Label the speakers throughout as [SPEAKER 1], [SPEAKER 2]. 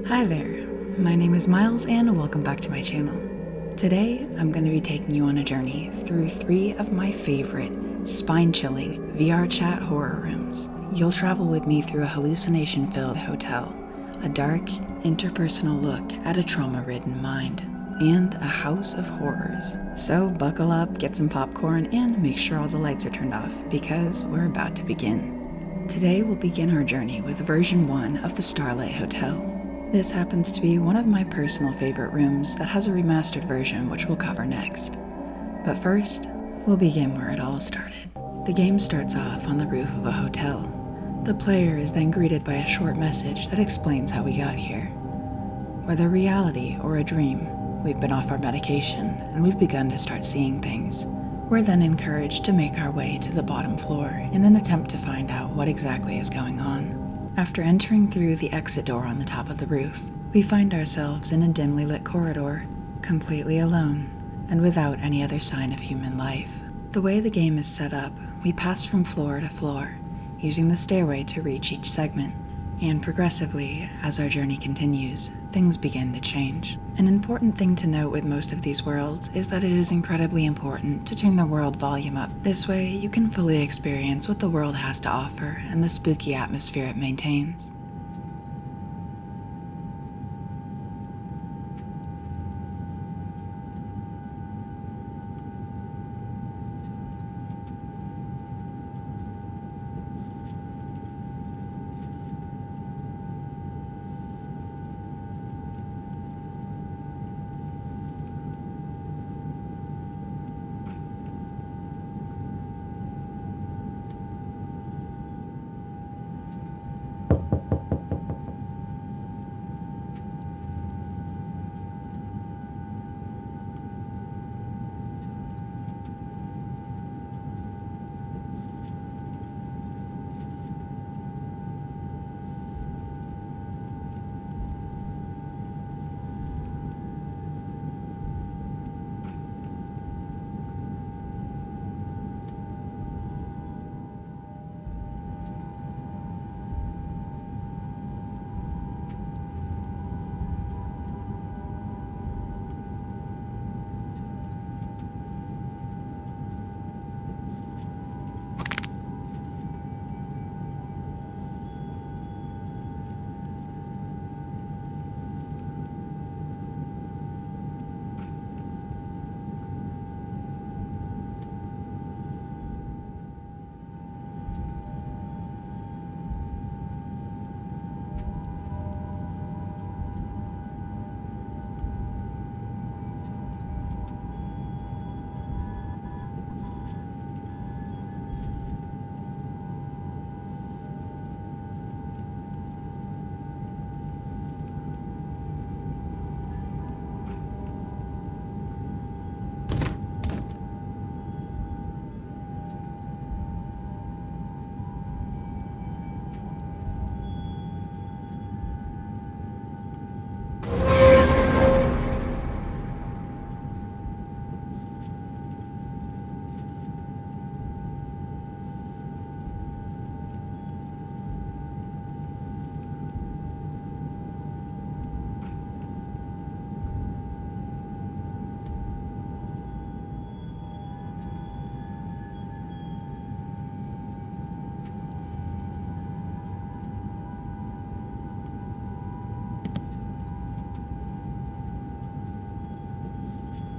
[SPEAKER 1] Hi there, my name is Miles and welcome back to my channel. Today, I'm going to be taking you on a journey through 3 of my favorite, spine-chilling VR chat horror rooms. You'll travel with me through a hallucination-filled hotel, a dark, interpersonal look at a trauma-ridden mind, and a house of horrors. So buckle up, get some popcorn, and make sure all the lights are turned off because we're about to begin. Today, we'll begin our journey with version 1 of the Starlight Hotel. This happens to be one of my personal favorite rooms that has a remastered version which we'll cover next. But first, we'll begin where it all started. The game starts off on the roof of a hotel. The player is then greeted by a short message that explains how we got here. Whether reality or a dream, we've been off our medication and we've begun to start seeing things. We're then encouraged to make our way to the bottom floor in an attempt to find out what exactly is going on. After entering through the exit door on the top of the roof, we find ourselves in a dimly lit corridor, completely alone, and without any other sign of human life. The way the game is set up, we pass from floor to floor, using the stairway to reach each segment, and progressively, as our journey continues, things begin to change. An important thing to note with most of these worlds is that it is incredibly important to turn the world volume up. This way, you can fully experience what the world has to offer and the spooky atmosphere it maintains.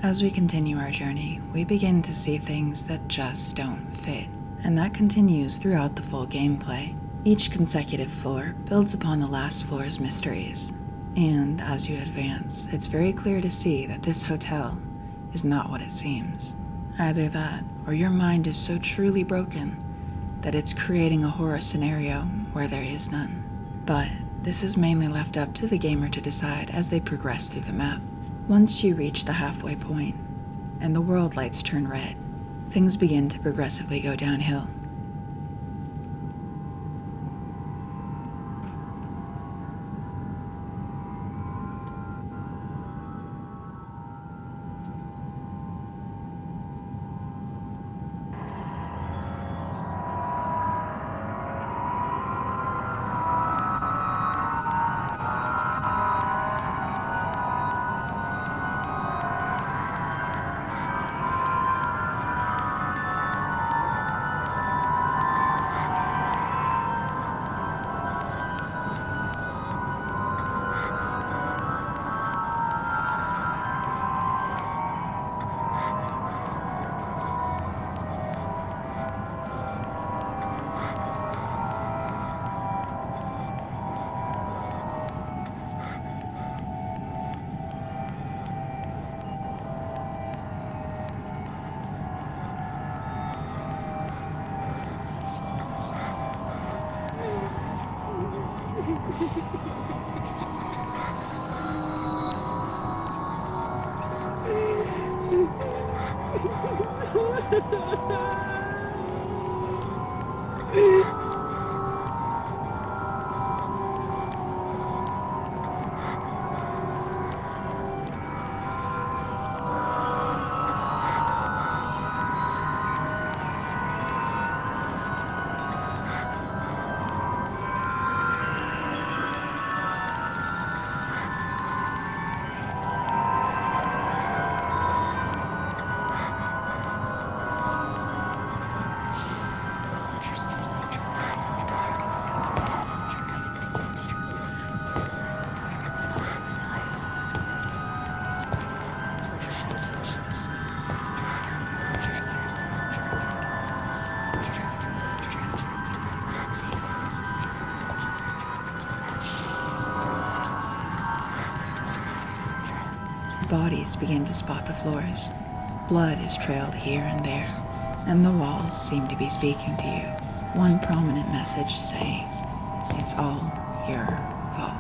[SPEAKER 1] As we continue our journey, we begin to see things that just don't fit, and that continues throughout the full gameplay. Each consecutive floor builds upon the last floor's mysteries, and as you advance, it's very clear to see that this hotel is not what it seems. Either that, or your mind is so truly broken that it's creating a horror scenario where there is none. But this is mainly left up to the gamer to decide as they progress through the map. Once you reach the halfway point, and the world lights turn red, things begin to progressively go downhill. Bodies begin to spot the floors. Blood is trailed here and there, and the walls seem to be speaking to you. One prominent message saying, "It's all your fault."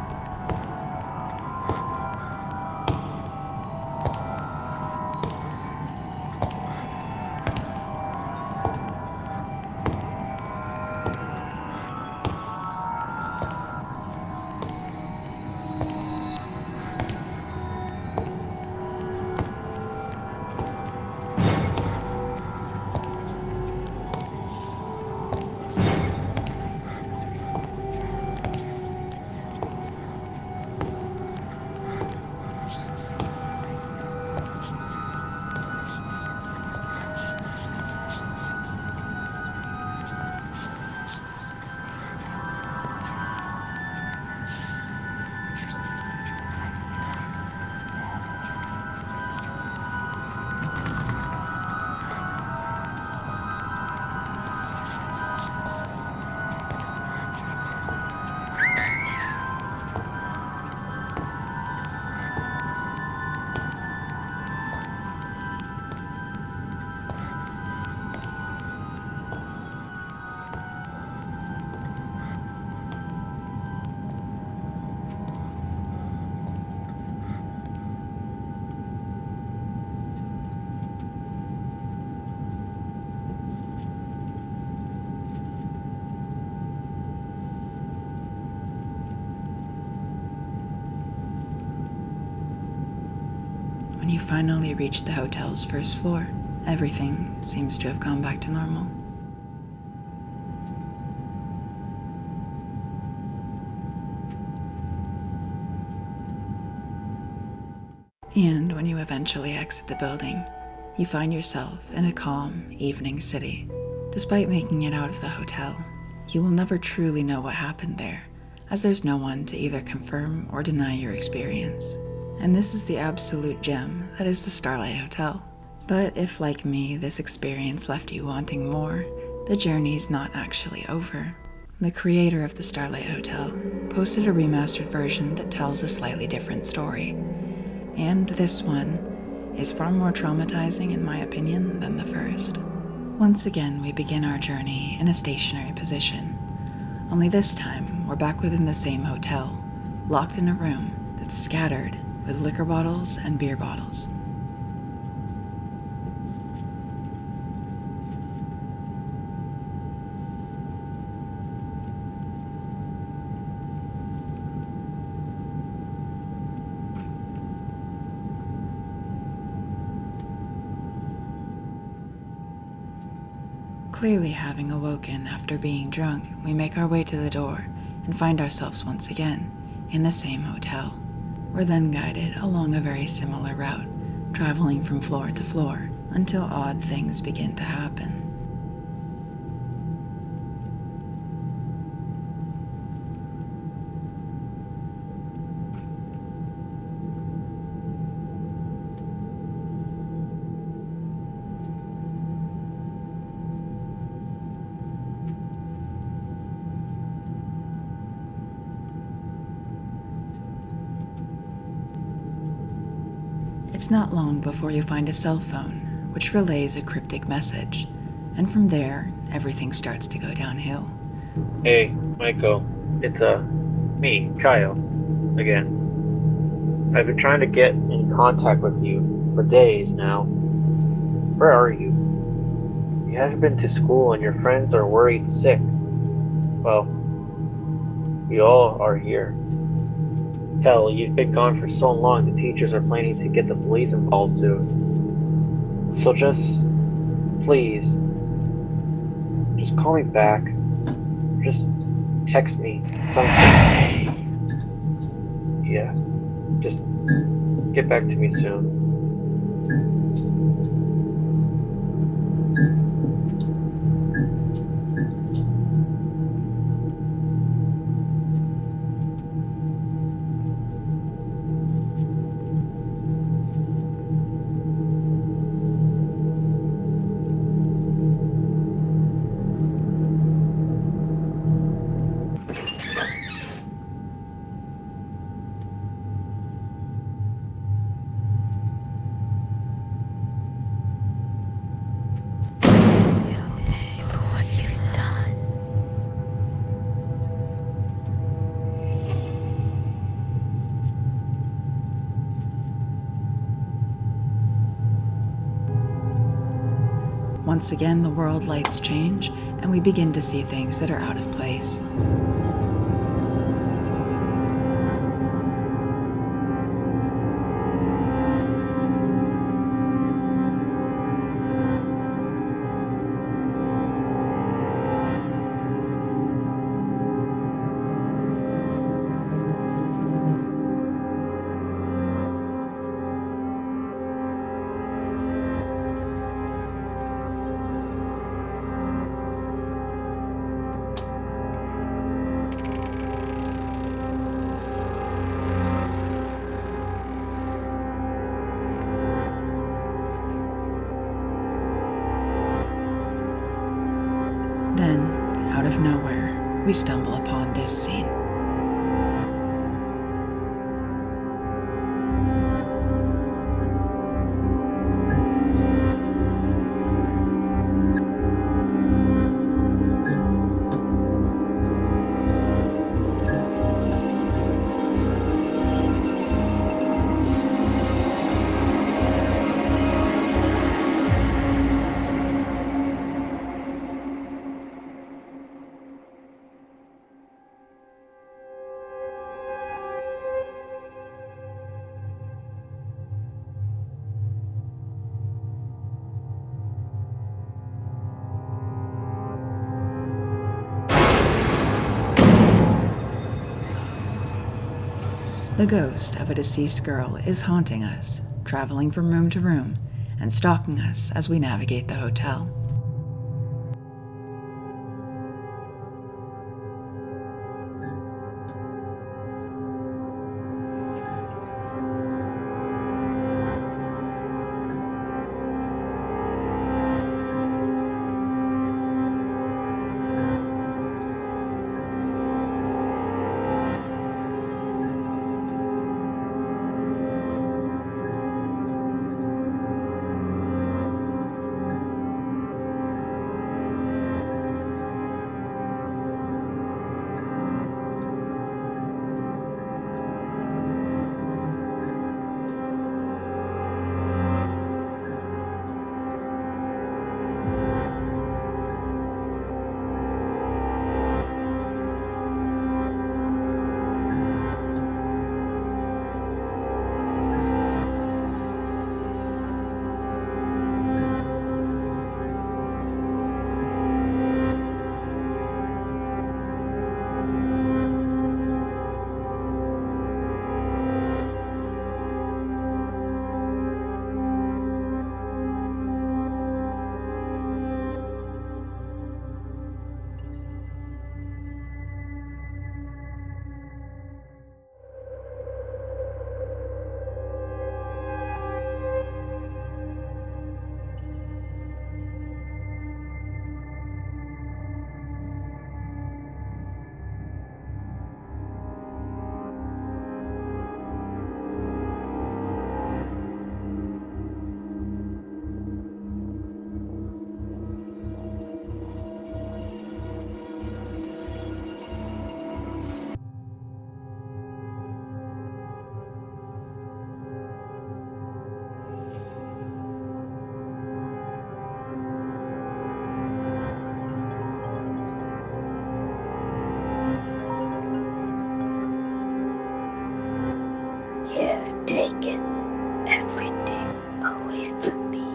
[SPEAKER 1] When you finally reach the hotel's first floor, everything seems to have gone back to normal. And when you eventually exit the building, you find yourself in a calm evening city. Despite making it out of the hotel, you will never truly know what happened there, as there's no one to either confirm or deny your experience. and this is the absolute gem that is the Starlight Hotel. But if, like me, this experience left you wanting more, the journey's not actually over. The creator of the Starlight Hotel posted a remastered version that tells a slightly different story, and this one is far more traumatizing in my opinion than the first. Once again, we begin our journey in a stationary position, only this time we're back within the same hotel, locked in a room that's scattered with liquor bottles and beer bottles. Clearly having awoken after being drunk, we make our way to the door and find ourselves once again in the same hotel. We're then guided along a very similar route, traveling from floor to floor until odd things begin to happen. It's not long before you find a cell phone, which relays a cryptic message, and from there, everything starts to go downhill.
[SPEAKER 2] Hey, Michael, it's me, Kyle, again. I've been trying to get in contact with you for days now. Where are you? You haven't been to school and your friends are worried sick. Well, we all are here. Hell, you've been gone for so long the teachers are planning to get the police involved soon. So just call me back. Just text me something. Yeah, just get back to me soon.
[SPEAKER 1] Once again, the world lights change, and we begin to see things that are out of place. Then, out of nowhere, we stumble upon this scene. The ghost of a deceased girl is haunting us, traveling from room to room, and stalking us as we navigate the hotel.
[SPEAKER 3] You've taken everything away from me.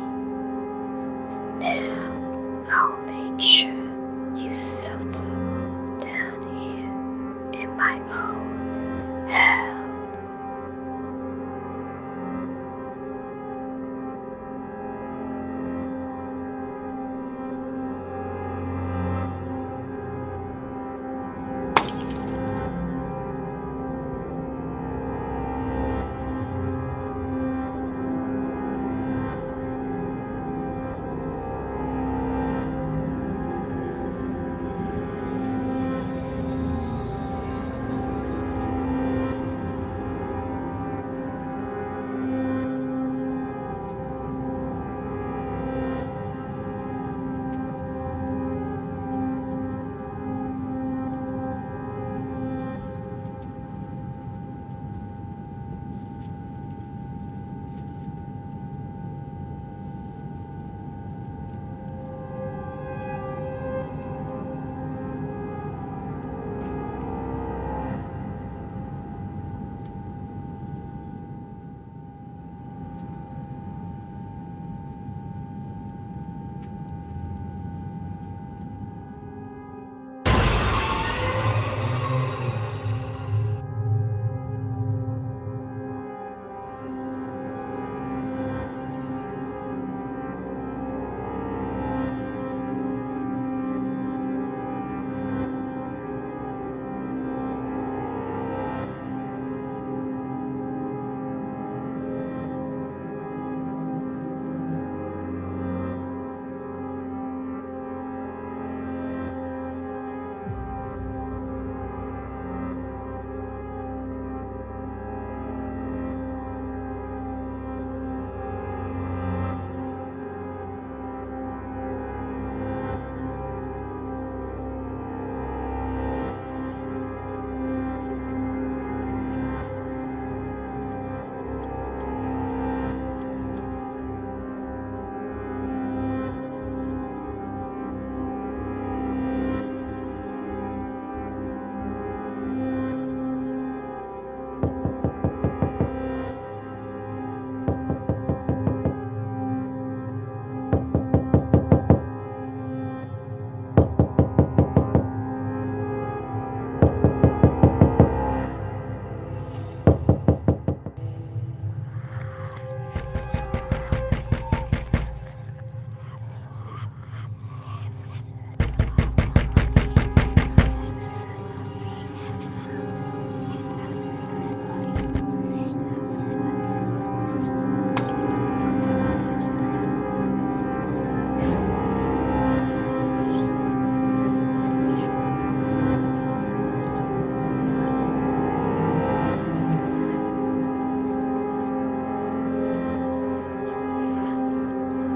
[SPEAKER 3] Now I'll make sure you suffer down here in my own hell.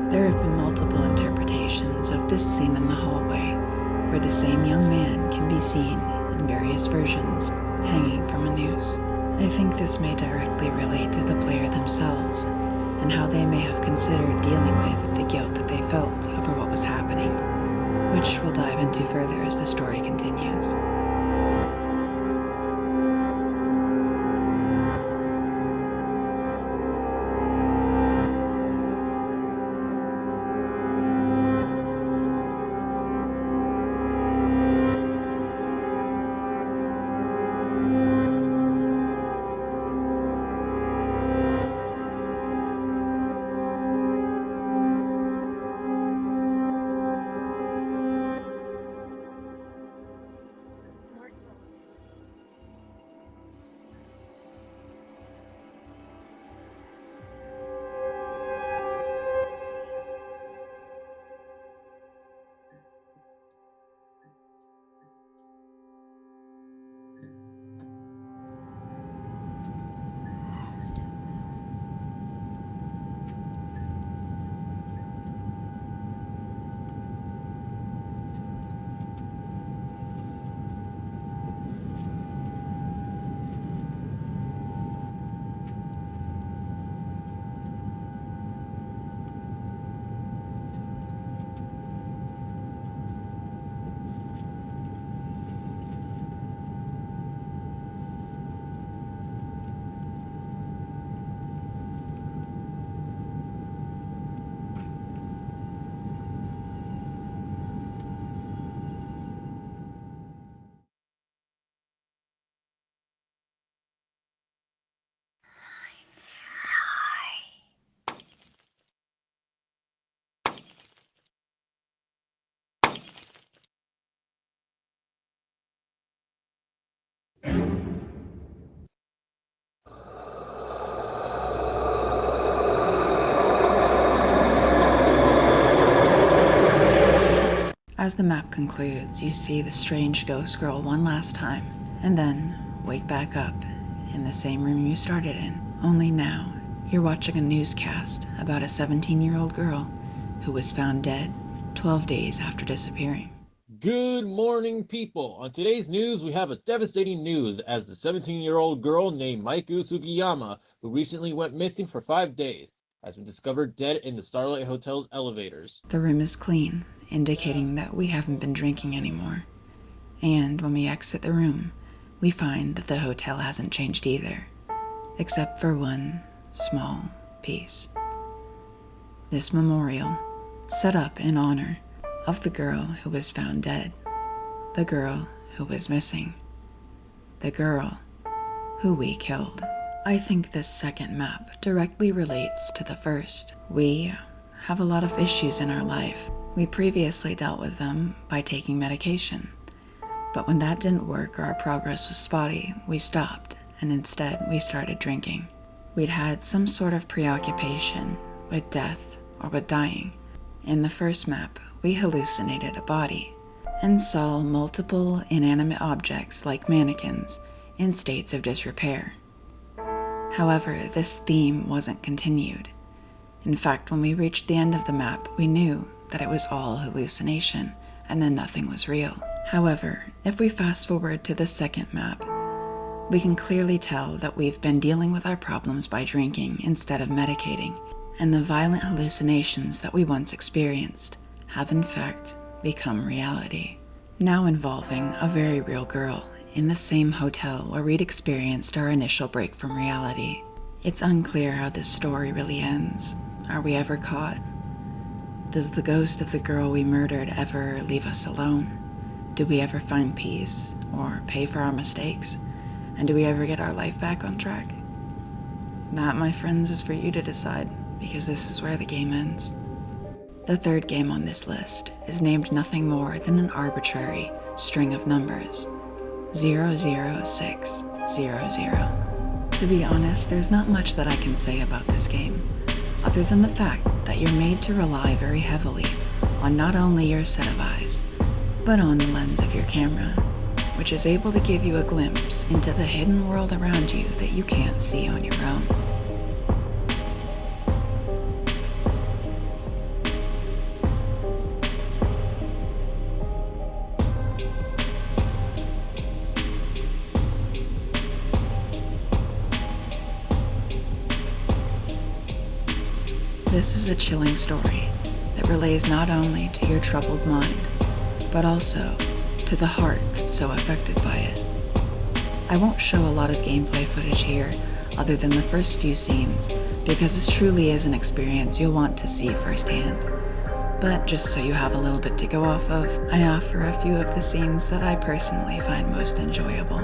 [SPEAKER 1] There have been multiple interpretations of this scene in the hallway, where the same young man can be seen in various versions, hanging from a noose. I think this may directly relate to the player themselves, and how they may have considered dealing with the guilt that they felt over what was happening, which we'll dive into further as the story continues. As the map concludes, you see the strange ghost girl one last time, and then wake back up in the same room you started in. Only now, you're watching a newscast about a 17-year-old girl who was found dead 12 days after disappearing.
[SPEAKER 4] Good morning, people. On today's news, we have a devastating news as the 17-year-old girl named Maiku Sugiyama, who recently went missing for 5 days, has been discovered dead in the Starlight Hotel's elevators.
[SPEAKER 1] The room is clean, indicating that we haven't been drinking anymore. And when we exit the room, we find that the hotel hasn't changed either, except for one small piece. This memorial, set up in honor of the girl who was found dead, the girl who was missing, the girl who we killed. I think this second map directly relates to the first. We have a lot of issues in our life. We previously dealt with them by taking medication. But when that didn't work or our progress was spotty, we stopped, and instead we started drinking. We'd had some sort of preoccupation with death or with dying. In the first map, we hallucinated a body and saw multiple inanimate objects like mannequins in states of disrepair. However, this theme wasn't continued. In fact, when we reached the end of the map, we knew that it was all hallucination and then nothing was real. However, if we fast forward to the second map, we can clearly tell that we've been dealing with our problems by drinking instead of medicating, and the violent hallucinations that we once experienced have in fact become reality, now involving a very real girl in the same hotel where we'd experienced our initial break from reality. It's unclear how this story really ends. Are we ever caught? Does the ghost of the girl we murdered ever leave us alone? Do we ever find peace or pay for our mistakes? And do we ever get our life back on track? That, my friends, is for you to decide, because this is where the game ends. The third game on this list is named nothing more than an arbitrary string of numbers, 00600. To be honest, there's not much that I can say about this game, other than the fact that you're made to rely very heavily on not only your set of eyes, but on the lens of your camera, which is able to give you a glimpse into the hidden world around you that you can't see on your own. This is a chilling story that relays not only to your troubled mind, but also to the heart that's so affected by it. I won't show a lot of gameplay footage here other than the first few scenes, because this truly is an experience you'll want to see firsthand. But just so you have a little bit to go off of, I offer a few of the scenes that I personally find most enjoyable.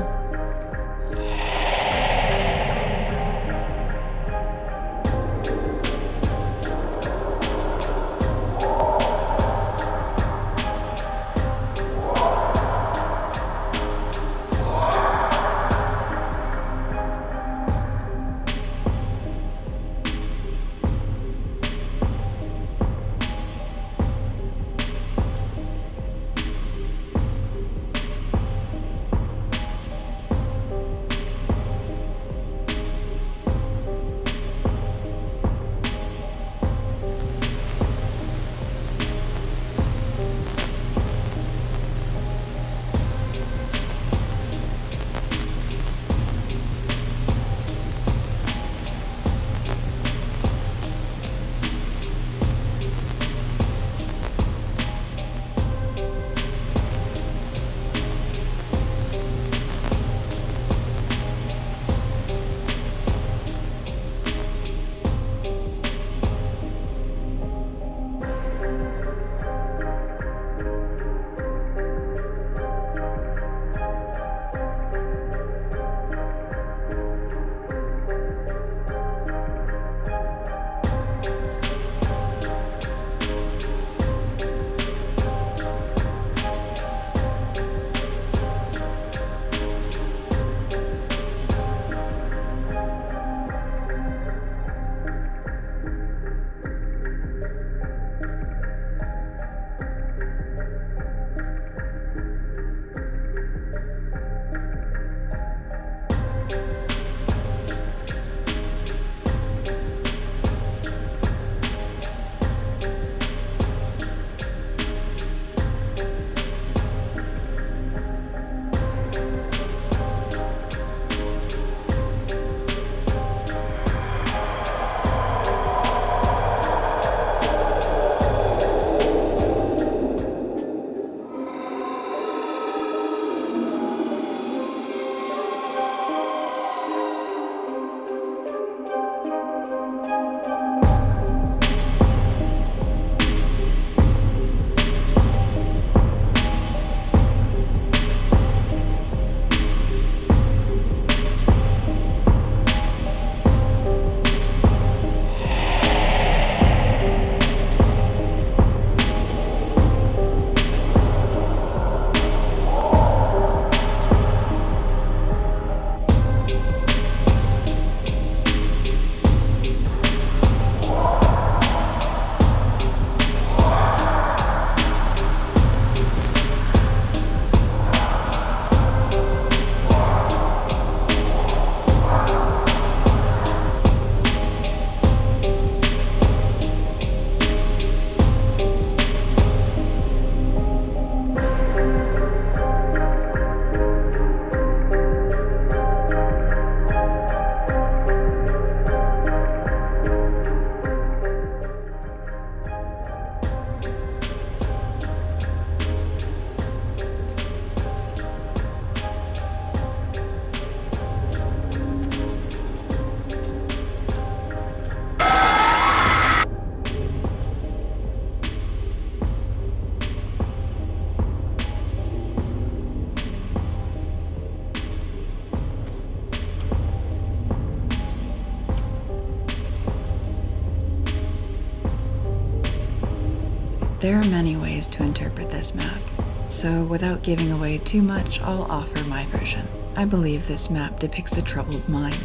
[SPEAKER 1] There are many ways to interpret this map, so without giving away too much, I'll offer my version. I believe this map depicts a troubled mind,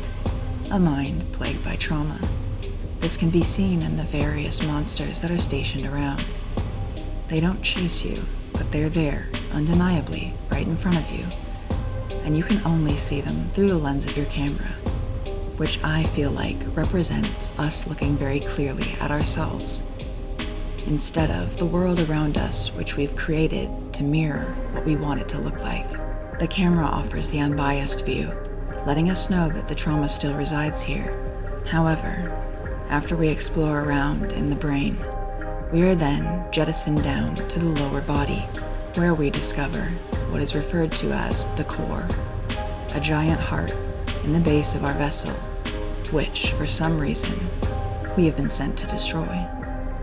[SPEAKER 1] a mind plagued by trauma. This can be seen in the various monsters that are stationed around. They don't chase you, but they're there, undeniably, right in front of you, and you can only see them through the lens of your camera, which I feel like represents us looking very clearly at ourselves, instead of the world around us, which we've created to mirror what we want it to look like. The camera offers the unbiased view, letting us know that the trauma still resides here. However, after we explore around in the brain, we are then jettisoned down to the lower body, where we discover what is referred to as the core, a giant heart in the base of our vessel, which, for some reason, we have been sent to destroy.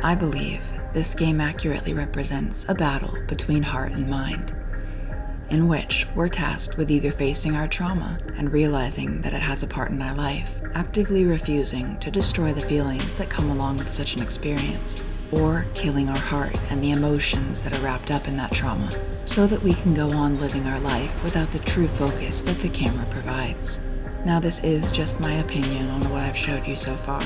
[SPEAKER 1] I believe this game accurately represents a battle between heart and mind, in which we're tasked with either facing our trauma and realizing that it has a part in our life, actively refusing to destroy the feelings that come along with such an experience, or killing our heart and the emotions that are wrapped up in that trauma, so that we can go on living our life without the true focus that the camera provides. Now, this is just my opinion on what I've showed you so far.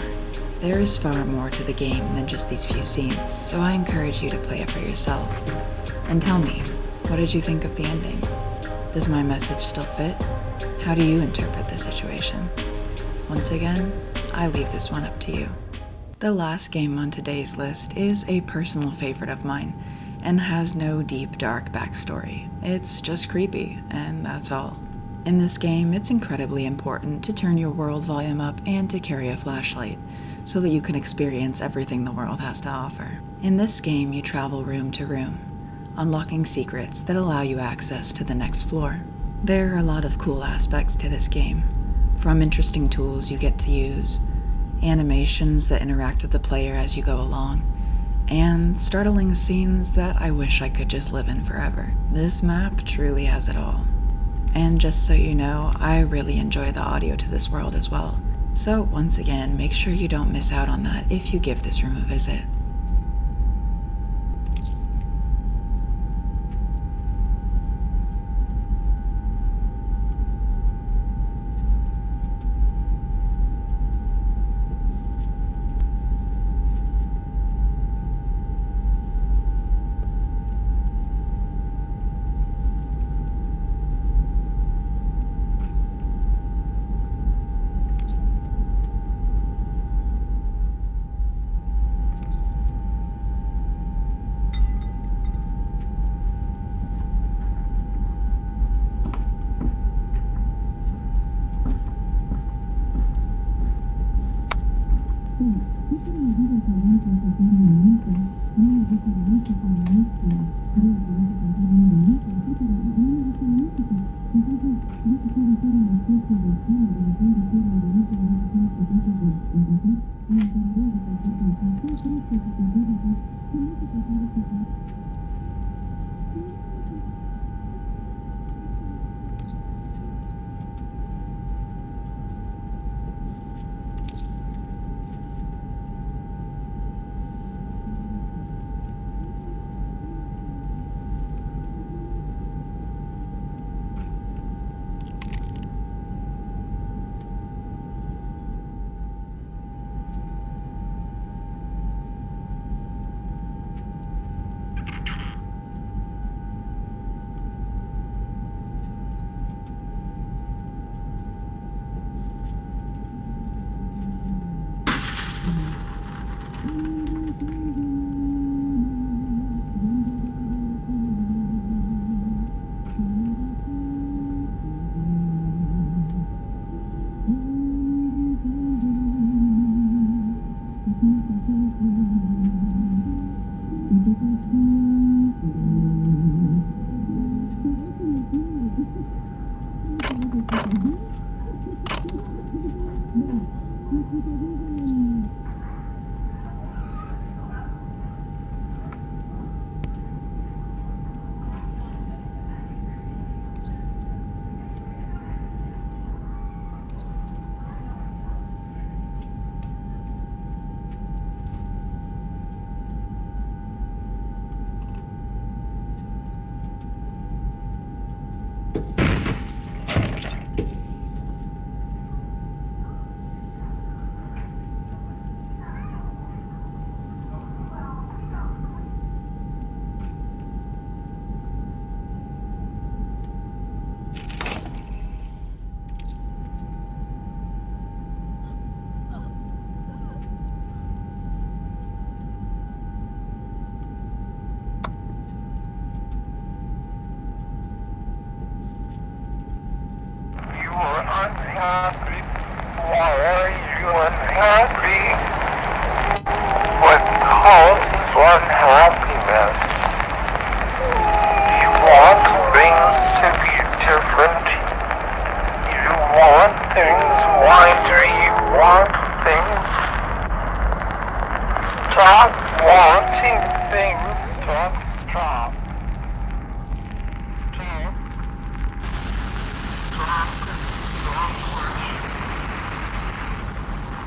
[SPEAKER 1] There is far more to the game than just these few scenes, so I encourage you to play it for yourself. And tell me, what did you think of the ending? Does my message still fit? How do you interpret the situation? Once again, I leave this one up to you. The last game on today's list is a personal favorite of mine, and has no deep, dark backstory. It's just creepy, and that's all. In this game, it's incredibly important to turn your world volume up and to carry a flashlight, so that you can experience everything the world has to offer. In this game, you travel room to room, unlocking secrets that allow you access to the next floor. There are a lot of cool aspects to this game, from interesting tools you get to use, animations that interact with the player as you go along, and startling scenes that I wish I could just live in forever. This map truly has it all. And just so you know, I really enjoy the audio to this world as well. So once again, make sure you don't miss out on that if you give this room a visit.
[SPEAKER 5] Why are you unhappy? What causes unhappiness? You want things to be different. You want things. Why do you want things? Stop wanting things. Stop. Stop. Stop. Stop.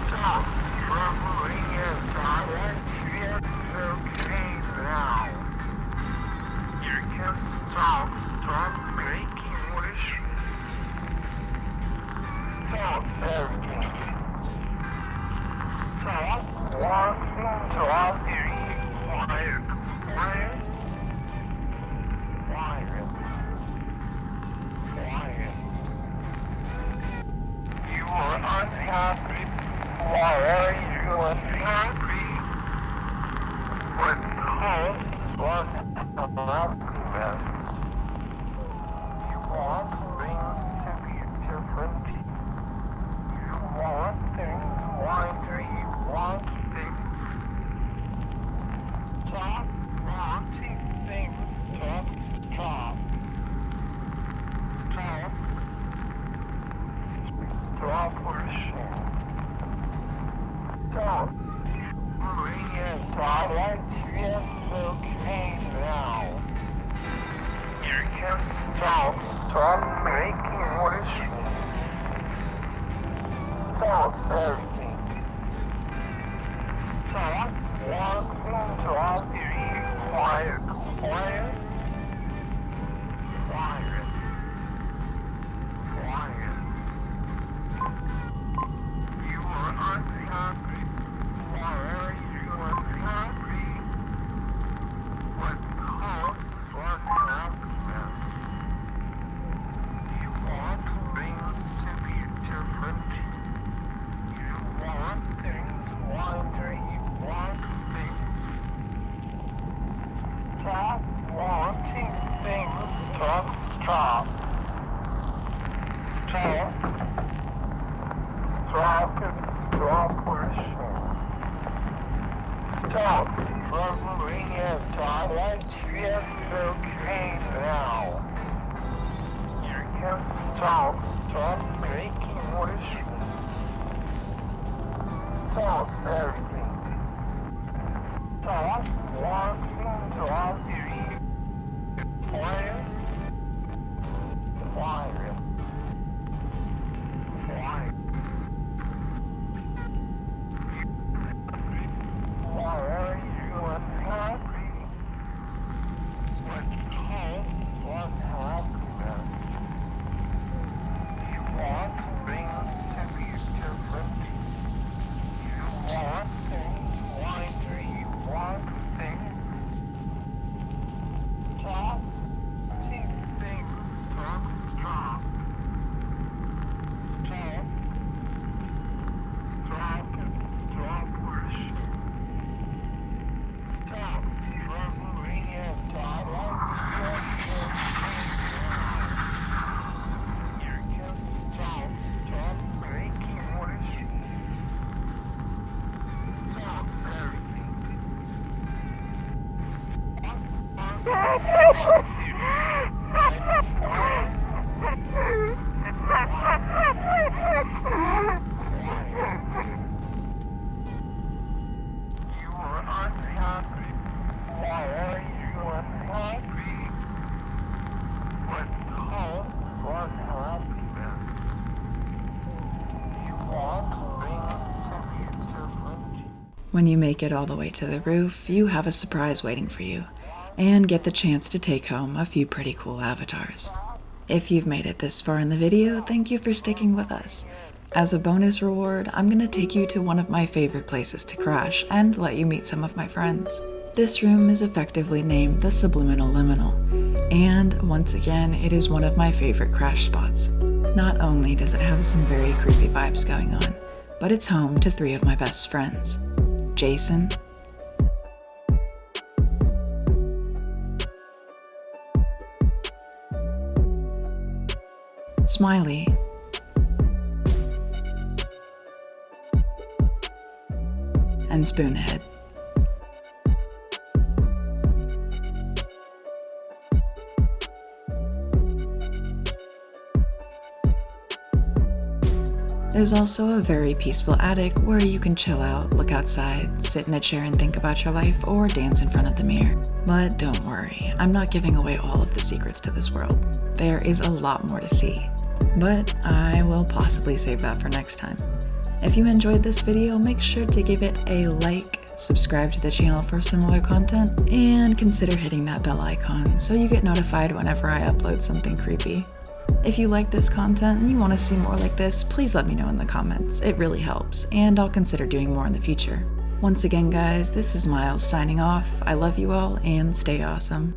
[SPEAKER 5] Stop. Troubling your thought. It's okay now. You can stop. Stop making wishes. Stop everything. Stop wanting. Stop being quiet. Quiet. Quiet. Quiet. You are unhappy. Why are you unhappy? What causes unhappiness? You want things to be different. You want things. Why do you want things? Stop wanting things. Stop. Stop. Stop. Stop wishing. Stop. Bring it out. It's okay now. You can stop. Stop making wishes. Stop everything. Stop wanting. Stop being quiet. Quiet. Quiet. Quiet. You are unhappy. Why are you unhappy? What causes unhappiness? You want things to be different. You want things. Why do you want things? Stop wanting things. Stop. Stop. Stop. Stop it. Stop wishing. Stop troubling your thought. It's okay now. You can stop. Stop making wishes. Stop everything. Stop wanting. Stop being quiet. Quiet. Quiet. Why are you unhappy? What causes unhappiness? You want things to be different. You want things. Why do you want things? Stop wanting things. Stop. Stop. Stop. Stop it. Stop wishing. Stop troubling your thought. You can stop. Stop making wishes. Stop everything. You are unhappy. Why are you unhappy? What causes unhappiness? You want things to be different.
[SPEAKER 1] When you make it all the way to the roof, you have a surprise waiting for you, and get the chance to take home a few pretty cool avatars. If you've made it this far in the video, thank you for sticking with us. As a bonus reward, I'm going to take you to one of my favorite places to crash and let you meet some of my friends. This room is effectively named the Subliminal Liminal, and once again, it is one of my favorite crash spots. Not only does it have some very creepy vibes going on, but it's home to 3 of my best friends: Jason, Smiley, and Spoonhead. There's also a very peaceful attic where you can chill out, look outside, sit in a chair and think about your life, or dance in front of the mirror. But don't worry, I'm not giving away all of the secrets to this world. There is a lot more to see, but I will possibly save that for next time. If you enjoyed this video, make sure to give it a like, subscribe to the channel for similar content, and consider hitting that bell icon so you get notified whenever I upload something creepy. If you like this content and you want to see more like this, please let me know in the comments. It really helps, and I'll consider doing more in the future. Once again, guys, this is Miles signing off. I love you all, and stay awesome.